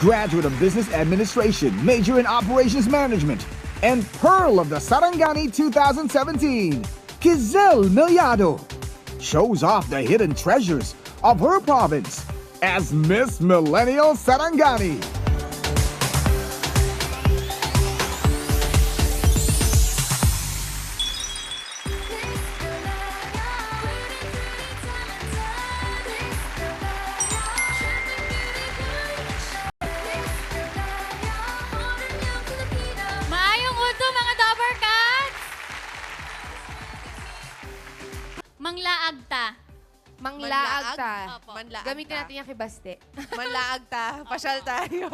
Graduate of Business Administration, major in Operations Management, and Pearl of the Sarangani 2017, Kizel Miliado, shows off the hidden treasures of her province as Miss Millennial Sarangani. Maayong udto mga Dobber Cats! Manglaag ta. Manglaag ta. Opo. Manlaag Gamitin ta. natin yung kibaste. Manlaag ta. Pasyal tayo.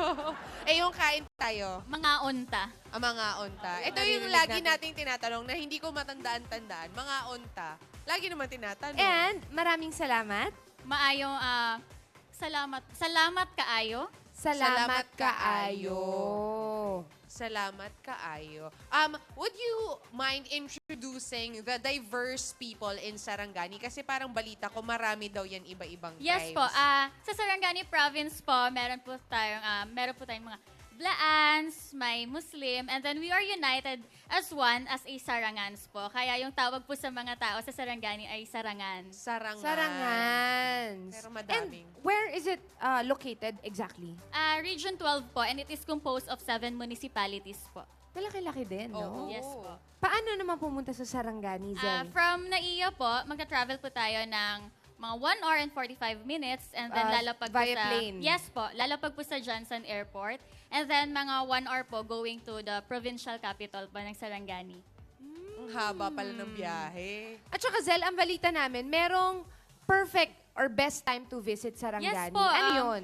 Yung kain tayo. Mga unta. Ang mga onta. Ito yung Naririnig lagi natin. nating tinatanong na hindi ko matandaan-tandaan. Mga onta. Lagi naman tinatanong. And maraming salamat. Maayong salamat kaayo. Salamat kaayo. Salamat kaayo. Would you mind introducing the diverse people in Sarangani? Kasi parang balita ko, marami daw yan iba-ibang Yes tribes. po. Sa Sarangani province po, meron po tayong mga Blaans, may Muslim, and then we are united as one as a Sarangans po. Kaya yung tawag po sa mga tao sa Sarangani ay Sarangans. Sarangan. Sarangans. Pero madaming. And where is it located exactly? Region 12 po, and it is composed of 7 municipalities po. Malaki-laki din, Oo. no? Yes po. Paano naman pumunta sa Sarangani, Zel? From Naiya po, magta-travel po tayo ng mga 1 hour and 45 minutes and then lalapag po via sa... plane? Yes po, lalapag po sa Johnson Airport and then mga 1 hour po going to the provincial capital po ng Sarangani. Ang haba pala ng biyahe. At saka, Zel, ang balita namin, merong perfect or best time to visit Yes Sarangani. po. Ano yun?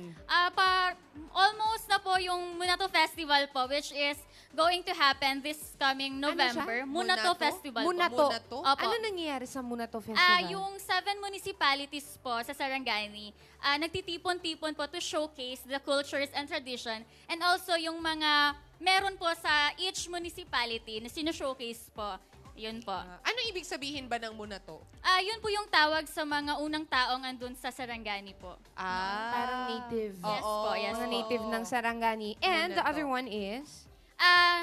Almost na po yung Munato Festival po, which is going to happen this coming November. siya? Munato Munato? Festival Munato. po. Munato? Opo. Ano nangyayari sa Munato Festival? Yung 7 municipalities po sa Sarangani, nagtitipon-tipon po to showcase the cultures and tradition and also yung mga meron po sa each municipality na sino-showcase po. Yun po. Ano ibig sabihin ba ng muna to? Yun po yung tawag sa mga unang taong andun sa Sarangani po. Parang native. Yes po, yes Mga po. native ng Sarangani. And the Munato. other one is?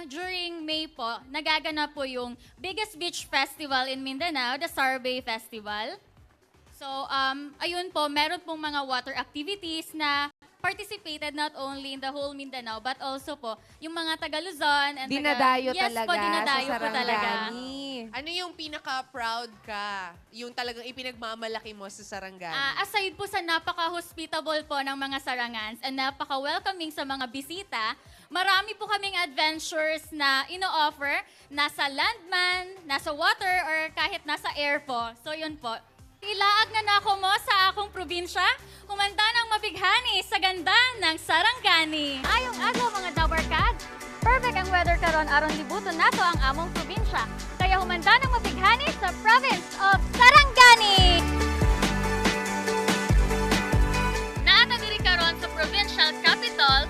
During May po, nagaganap po yung biggest beach festival in Mindanao, the Sarbay Festival. So, ayun po, meron pong mga water activities na participated not only in the whole Mindanao, but also po, yung mga taga Luzon and Dinadayo yes talaga po, dinadayo sa po talaga. Sarangani. Ano yung pinaka-proud ka? Yung talagang ipinagmamalaki mo sa Sarangani? Aside po sa napaka-hospitable po ng mga Sarangans and napaka-welcoming sa mga bisita, marami po kaming adventures na ino-offer, nasa landman, nasa water, or kahit nasa air po. So yun po. Ilaag na nako mo sa akong probinsya, humanda ng mabighani sa ganda ng Sarangani. Ayong adlaw mga Dobber Cats, perfect ang weather karon aron libuton nato ang among probinsya. Kaya humanda ng mabighani sa province of Sarangani. Naata diri karon sa provincial capital,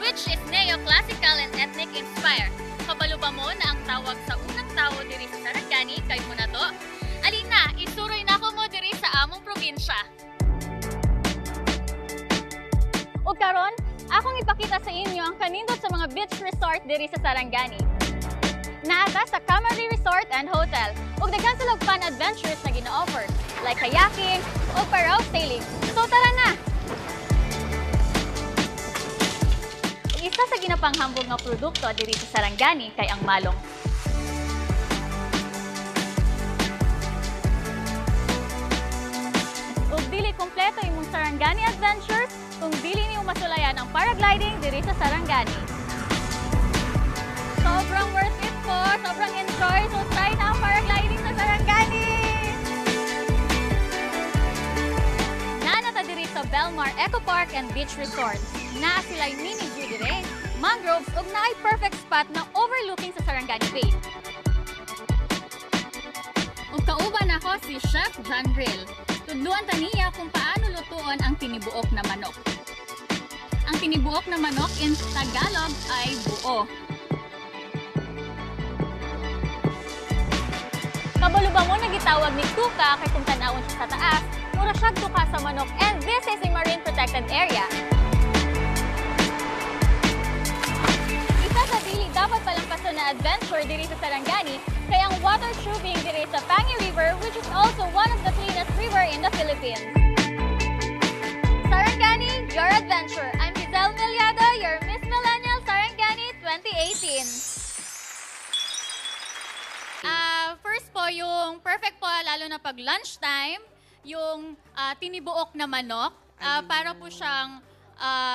which is neoclassical and ethnic inspired. Kabalo ba mo na ang tawag sa unang tao diri sa Sarangani kay Munato? Alina, isuroy na ko mo diri sa among probinsya. Ug karon, akong ipakita sa inyo ang kanindot sa mga beach resort diri sa Sarangani. Naata sa Camari Resort and Hotel ug daghan sila og fun adventures na gina-offer like kayaking ug paraw sailing. So tara na! Isa sa ginapanghambog nga produkto diri sa Sarangani kay ang malong. Ug dili kompleto imong Sarangani adventures kung dili niyo masulayan ang paragliding diri sa Sarangani. Sobrang worth it po, sobrang enjoy. So try na ang paragliding sa Sarangani. Nanata diri sa Belmar Eco Park and Beach Resort. Naa sila'y mini view dire, mangroves ug naay perfect spot na overlooking sa Sarangani Bay. Ug kauban ako si Chef John Grill. Tudluan ta niya kung paano lutuon ang tinibuok na manok. Ang tinibuok na manok in Tagalog ay buo. Kabalo ba mo nagitawag ni tuka kay kung tanawon siya sa taas, mura siya tuka sa manok and this is a marine protected area. adventure diri sa Sarangani kay ang water tubing diri sa Pangi River, which is also one of the cleanest river in the Philippines. Sarangani, your adventure. I'm Giselle Miliado, your Miss Millennial Sarangani 2018. First po, yung perfect po, lalo na pag lunchtime, yung tinibuok na manok. Para po siyang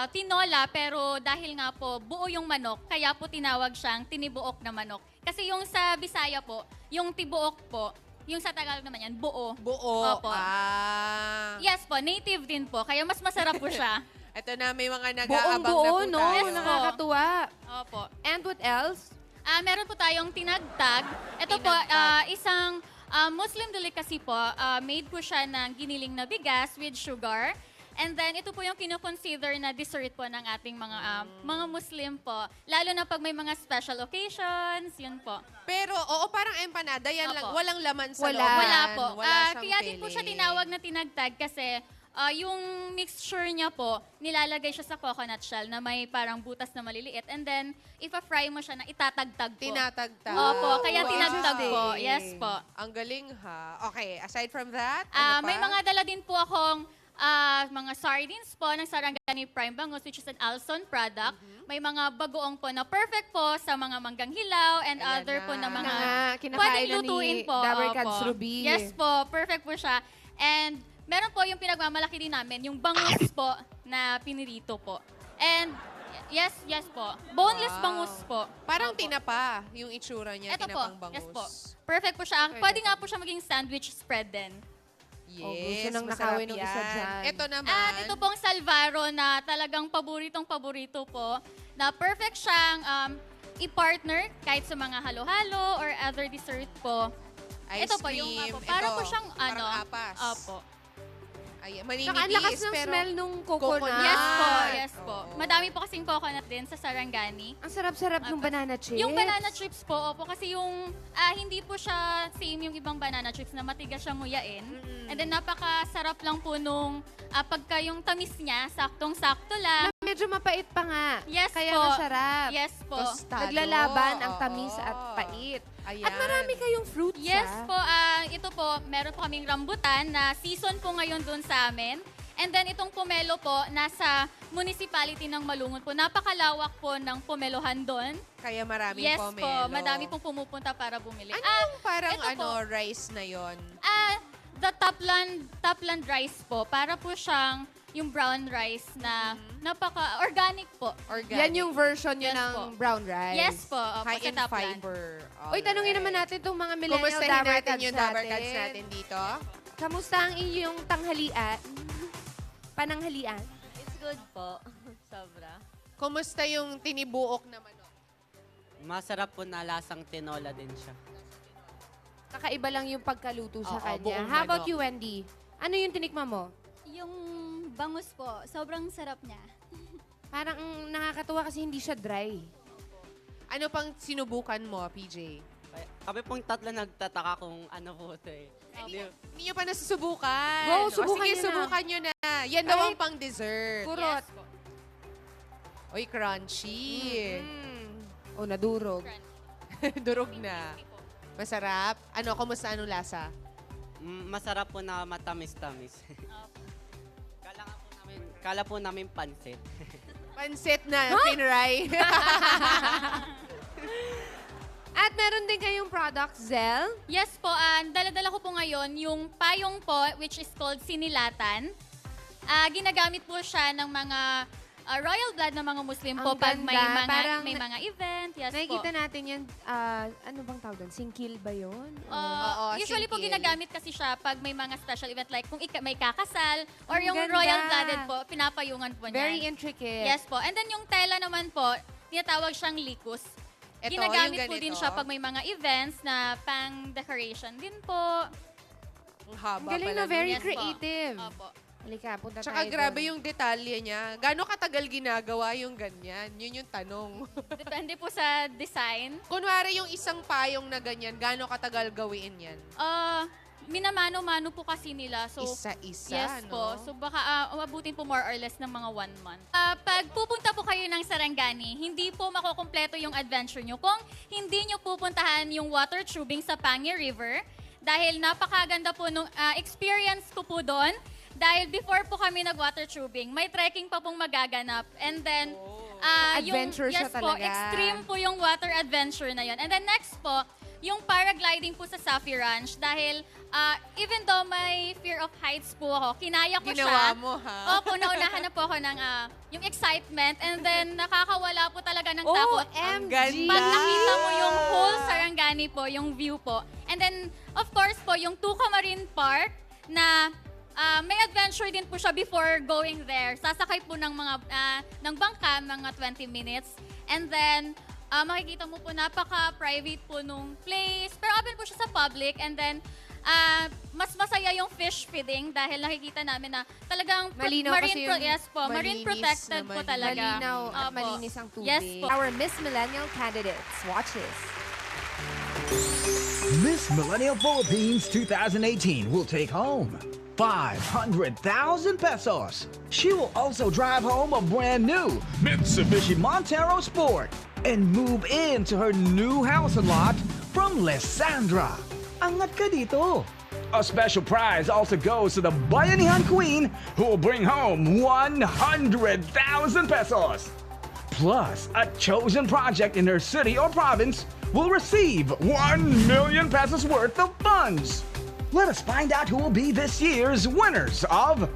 tinola, pero dahil nga po buo yung manok, kaya po tinawag siyang tinibuok na manok. Kasi yung sa Bisaya po, yung tibuok po, yung sa Tagalog naman yan, buo. Buo. Opo. Yes po, native din po, kaya mas masarap po siya. Ito na, may mga nag-aabang na Buong-buo, po no? tayo. Yes po. Nakakatuwa. Opo. And what else? Meron po tayong tinagtag. Ito po, Tinagtag. isang Muslim delicacy po. Made po siya ng giniling na bigas with sugar. And then, ito po yung kino-consider na dessert po ng ating mga Muslim po. Lalo na pag may mga special occasions, yun po. Pero, oo, parang empanada, yan lang. Opo. Walang laman sa Wala. loob. Wala po. Wala siyang Kaya din po siya filling. tinawag na tinagtag kasi yung mixture niya po, nilalagay siya sa coconut shell na may parang butas na maliliit. And then, ipa-fry mo siya na itatagtag po. Tinatagtag. Opo, kaya Wow. tinagtag po. Yes po. Ang galing ha. Okay, aside from that, May mga dala din po akong mga sardines po ng Sarangani Prime Bangus, which is an Alson product. May mga bagoong po na perfect po sa mga manggang hilaw and Ayan other po na na. mga Kinakain pwedeng na ni lutuin po. Dabber Opo. Cats Ruby. Yes po, perfect po siya. And meron po yung pinagmamalaki din namin, yung bangus po na pinirito po. And yes po. Boneless Wow. bangus po. Parang Opo. tinapa yung itsura niya, Ito po. tinapang bangus. Yes po. Perfect po siya. Pwede nga po siya maging sandwich spread din. Yes, gusto nang masarap nakawin ng isa yan. dyan. Ito naman. At ito pong Salvaro na talagang paboritong-paborito po, na perfect siyang i-partner kahit sa mga halo-halo or other dessert po. Ice Ito po yung cream. para Ito, po siyang parang apas. Opo. Ayan, Saka ang lakas maninipis, ng pero smell nung coconut. coconut. Yes po. Oo. Madami po kasing coconut din sa Sarangani. Ang sarap-sarap ng banana chips. Yung banana chips po, opo, kasi yung hindi po siya same yung ibang banana chips na matigas siyang nguyain. And then napakasarap lang po nung pagka yung tamis niya, saktong-sakto lang. Na medyo mapait pa nga. Yes Kaya po. masarap. Yes po. Tostado. Naglalaban ang Oo. tamis at pait. Ayan. At marami kayong fruits, Yes ah. po, ito po, meron po kaming rambutan na season po ngayon doon sa amin. And then itong pomelo po, nasa municipality ng Malungon po. Napakalawak po ng pomelohan doon. Kaya maraming Yes pomelo. po, madami pong pumupunta para bumili. Ano yung parang ito po. rice na yon? The Topland rice po, para po siyang yung brown rice na napaka-organic po. Organic. Yan yung version nyo Yes ng po. brown rice. Yes po, opo, High sa in Topland. fiber. Uy, tanungin naman natin itong mga millennial Kumustahin Dabber natin Cats yung Dabber Cats natin dito? Kamusta ang iyong tanghalian? Pananghalian? It's good po. Sobra. Kumusta yung tinibuok na manok? Masarap po na lasang tinola din siya. Kakaiba lang yung pagkaluto sa Oo, kanya. buong How about manok. you, Wendy? Ano yung tinikma mo? Yung bangus po, sobrang sarap niya. Parang nakakatuwa kasi hindi siya dry. Ano pang sinubukan mo, PJ? Kami pong tatlo nagtataka kung ano po ito eh. Hindi nyo pa nasusubukan. Go, O, subukan sige, nyo na. subukan nyo na. Yan daw Ay. ang pang dessert. Kurot. Yes po. Oy, crunchy. O, nadurog. Durog na. Masarap. Ano, kumusta anong lasa? Masarap po na matamis-tamis. Kala po namin pansit. Pansit na pinray. At meron din kayong product, Zell. Yes po, dala-dala ko po ngayon yung payong po, which is called sinilatan. Ginagamit po siya ng mga royal blood ng mga Muslim po Ang pag ganda. Parang may mga event. Yes Nakikita po. natin yan, ano bang tawag doon? Singkil ba yun? Oo, Usually po singkil. ginagamit kasi siya pag may mga special event like kung may kakasal or Ang yung ganda. royal blooded po, pinapayungan po niyan. Very intricate. Yes po. And then yung tela naman po, tinatawag siyang likus. Ito, Ginagamit yung po din ganito. siya pag may mga events na pang-decoration din po. Ang haba Galing pala. na, very Yes po. creative. Opo. Halika, punta Tsaka tayo grabe doon. yung detalye niya. Gano'ng katagal ginagawa yung ganyan? Yun yung tanong. Depende po sa design. Kunwari yung isang payong na ganyan, gano'ng katagal gawin yan? minamano-mano po kasi nila. So, Isa-isa, yes no? po. So baka umabutin po more or less ng mga 1 month. Pag pupunta po kayo ng Sarangani, hindi po makukumpleto yung adventure nyo kung hindi nyo pupuntahan yung water tubing sa Pangi River. Dahil napakaganda po nung experience ko po doon. Dahil before po kami nag-water tubing, may trekking pa pong magaganap. And then, Adventure siya yes po, talaga. extreme po yung water adventure na yun. And then next po, yung paragliding po sa Safi Ranch. Dahil even though may fear of heights po ako, kinaya ko Ginawa siya. mo, ha? Opo, naunahan na po ako ng yung excitement. And then, nakakawala po talaga ng takot. Ang OMG! ganda. Pag nakita mo yung whole Sarangani po, yung view po. And then, of course po, yung Tuca Marine Park na may adventure din po siya before going there. Sasakay po ng mga ng bangka, mga 20 minutes. And then, makikita mo po napaka-private po nung place. Pero open po siya sa public. And then, mas masaya yung fish feeding dahil nakikita namin na talagang Malinaw kasi yung yes po, marine malinis protected naman po yun. talaga. Malinaw at Opo. malinis ang tubig. Yes po. Our Miss Millennial candidates. Watch this. Miss Millennial Philippines 2018 will take home 500,000 pesos. She will also drive home a brand new Mitsubishi Montero Sport and move into her new house and lot from Lysandra. Angat ka dito. A special prize also goes to the Bayanihan Queen who will bring home 100,000 pesos. Plus, a chosen project in her city or province will receive 1 million pesos worth of funds. Let us find out who will be this year's winners of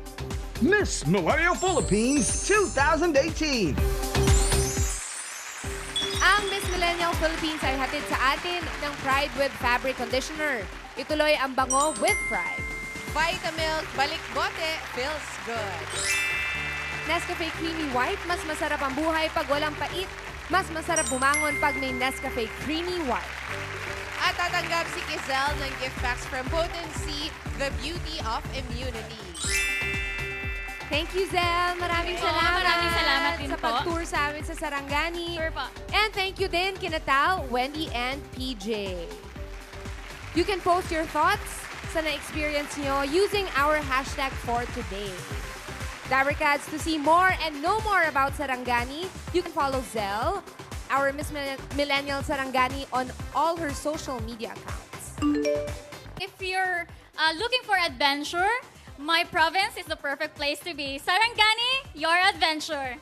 Miss Millennial Philippines 2018. Ang Miss Millennial Philippines ay hatid sa atin ng Pride with Fabric Conditioner. Ituloy ang bango with Pride. Vitamilk, balik bote, feels good. Nescafe Creamy White, mas masarap ang buhay pag walang pait. Mas masarap bumangon pag may Nescafe Creamy White. At tatanggap si Kizel ng gift packs from Potency, the beauty of immunity. Thank you, Zel. Maraming Oo, salamat. maraming salamat din sa po. pag-tour sa amin sa Sarangani. Sure po. And thank you din kina Tal, Wendy, and PJ. You can post your thoughts sa na-experience nyo using our hashtag for today. Dabarkads, to see more and know more about Sarangani, you can follow Zel, our Miss Millennial Sarangani, on all her social media accounts. If you're looking for adventure, my province is the perfect place to be. Sarangani, your adventure.